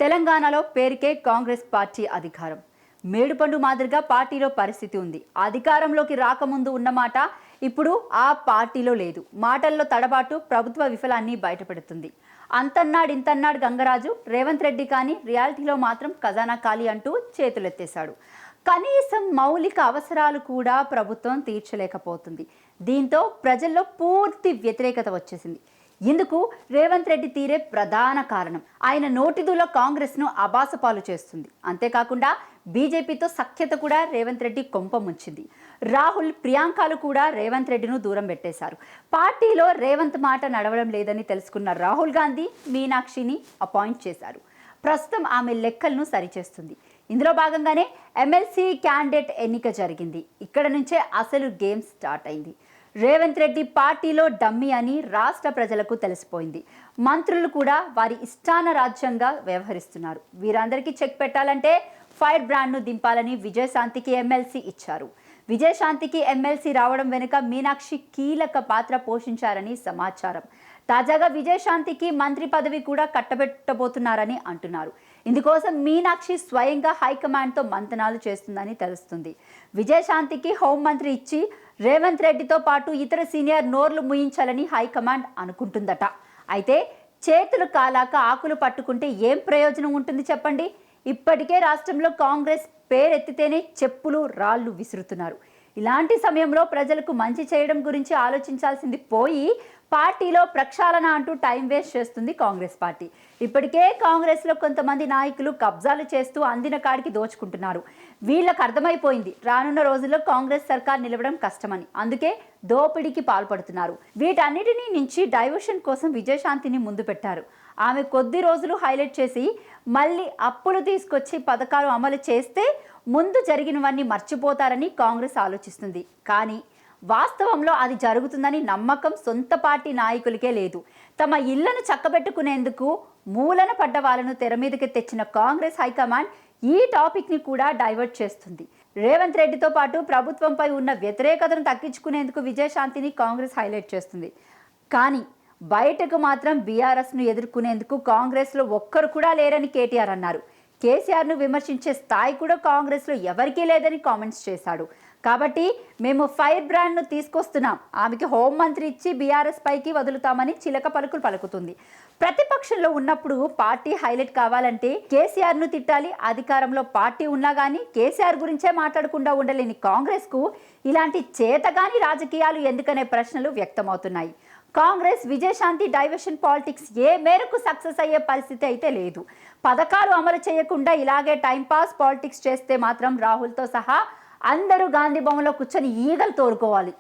తెలంగాణలో పేరుకే కాంగ్రెస్ పార్టీ అధికారం. మేడుపండు మాదిరిగా పార్టీలో పరిస్థితి ఉంది. అధికారంలోకి రాకముందు ఉన్నమాట ఇప్పుడు ఆ పార్టీలో లేదు. మాటల్లో తడబాటు ప్రభుత్వ విఫలాన్ని బయటపెడుతుంది. అంతన్నాడు ఇంతన్నాడు గంగరాజు రేవంత్ రెడ్డి కానీ రియాలిటీలో మాత్రం ఖజానా ఖాళీ అంటూ చేతులెత్తేశాడు. కనీసం మౌలిక అవసరాలు కూడా ప్రభుత్వం తీర్చలేకపోతుంది. దీంతో ప్రజల్లో పూర్తి వ్యతిరేకత వచ్చేసింది. ఇందుకు రేవంత్ రెడ్డి తీరే ప్రధాన కారణం. ఆయన నోటిదూలో కాంగ్రెస్ను అబాసపాలు చేస్తుంది. అంతేకాకుండా బీజేపీతో సఖ్యత కూడా రేవంత్ రెడ్డి కొంప ముంచింది. రాహుల్, ప్రియాంకలు కూడా రేవంత్ రెడ్డిను దూరం పెట్టేశారు. పార్టీలో రేవంత్ మాట నడవడం లేదని తెలుసుకున్న రాహుల్ గాంధీ మీనాక్షిని అపాయింట్ చేశారు. ప్రస్తుతం ఆమె లెక్కలను సరిచేస్తుంది. ఇందులో భాగంగానే ఎమ్మెల్సీ క్యాండిడేట్ ఎన్నిక జరిగింది. ఇక్కడ నుంచే అసలు గేమ్ స్టార్ట్ అయింది. రేవంత్ రెడ్డి పార్టీలో డమ్మీ అని రాష్ట్ర ప్రజలకు తెలిసిపోయింది. మంత్రులు కూడా వారి ఇష్టాన రాజ్యంగా వ్యవహరిస్తున్నారు. వీరందరికీ చెక్ పెట్టాలంటే ఫైర్ బ్రాండ్ను దింపాలని విజయశాంతికి ఎమ్మెల్సీ ఇచ్చారు. విజయశాంతికి ఎమ్మెల్సీ రావడం వెనుక మీనాక్షి కీలక పాత్ర పోషించారని సమాచారం. తాజాగా విజయశాంతికి మంత్రి పదవి కూడా కట్టబెట్టబోతున్నారని అంటున్నారు. ఇందుకోసం మీనాక్షి స్వయంగా హైకమాండ్తో మంతనాలు చేస్తుందని తెలుస్తుంది. విజయశాంతికి హోంమంత్రి ఇచ్చి రేవంత్ రెడ్డితో పాటు ఇతర సీనియర్ నోర్లు ముయించాలని హైకమాండ్ అనుకుంటుందట. అయితే చేతులు కాలాక ఆకులు పట్టుకుంటే ఏం ప్రయోజనం ఉంటుంది చెప్పండి. ఇప్పటికే రాష్ట్రంలో కాంగ్రెస్ పేరెత్తితేనే చెప్పులు రాళ్లు విసురుతున్నారు. ఇలాంటి సమయంలో ప్రజలకు మంచి చేయడం గురించి ఆలోచించాల్సింది పోయి పార్టీలో ప్రక్షాళన అంటూ టైం వేస్ట్ చేస్తుంది కాంగ్రెస్ పార్టీ. ఇప్పటికే కాంగ్రెస్లో కొంతమంది నాయకులు కబ్జాలు చేస్తూ అందిన కాడికి దోచుకుంటున్నారు. వీళ్ళకు అర్థమైపోయింది రానున్న రోజుల్లో కాంగ్రెస్ సర్కార్ నిలవడం కష్టమని. అందుకే దోపిడీకి పాల్పడుతున్నారు. వీటన్నిటినీ నుంచి డైవర్షన్ కోసం విజయశాంతిని ముందు పెట్టారు. ఆమె కొద్ది రోజులు హైలైట్ చేసి మళ్ళీ అప్పులు తీసుకొచ్చి పథకాలు అమలు చేస్తే ముందు జరిగినవన్నీ మర్చిపోతారని కాంగ్రెస్ ఆలోచిస్తుంది. కానీ వాస్తవంలో అది జరుగుతుందని నమ్మకం సొంత పార్టీ నాయకులకే లేదు. తమ ఇళ్లను చక్కబెట్టుకునేందుకు మూలన పడ్డ వాళ్ళను తెర మీదకి తెచ్చిన కాంగ్రెస్ హైకమాండ్ ఈ టాపిక్ని కూడా డైవర్ట్ చేస్తుంది. రేవంత్ రెడ్డితో పాటు ప్రభుత్వంపై ఉన్న వ్యతిరేకతను తగ్గించుకునేందుకు విజయశాంతిని కాంగ్రెస్ హైలైట్ చేస్తుంది. కానీ బయటకు మాత్రం బీఆర్ఎస్ను ఎదుర్కొనేందుకు కాంగ్రెస్లో ఒక్కరు కూడా లేరని కేటీఆర్ అన్నారు. కేసీఆర్ను విమర్శించే స్థాయి కూడా కాంగ్రెస్లో ఎవరికీ లేదని కామెంట్స్ చేశాడు. కాబట్టి మేము ఫైర్ బ్రాండ్ను తీసుకొస్తున్నాం, ఆమెకి హోంమంత్రి ఇచ్చి బీఆర్ఎస్ పైకి వదులుతామని చిలక పలుకులు పలుకుతుంది. ప్రతిపక్షంలో ఉన్నప్పుడు పార్టీ హైలైట్ కావాలంటే కేసీఆర్ను తిట్టాలి. అధికారంలో పార్టీ ఉన్నా కానీ కేసీఆర్ గురించే మాట్లాడకుండా ఉండలేని కాంగ్రెస్కు ఇలాంటి చేతగాని రాజకీయాలు ఎందుకనే ప్రశ్నలు వ్యక్తమవుతున్నాయి. కాంగ్రెస్ విజయశాంతి డైవర్షన్ పాలిటిక్స్ ఏ మేరకు సక్సెస్ అయ్యే పరిస్థితి అయితే లేదు. పథకాలు అమలు చేయకుండా ఇలాగే టైంపాస్ పాలిటిక్స్ చేస్తే మాత్రం రాహుల్తో సహా అందరూ గాంధీ భవన్లో కూర్చొని ఈగలు తోడుకోవాలి.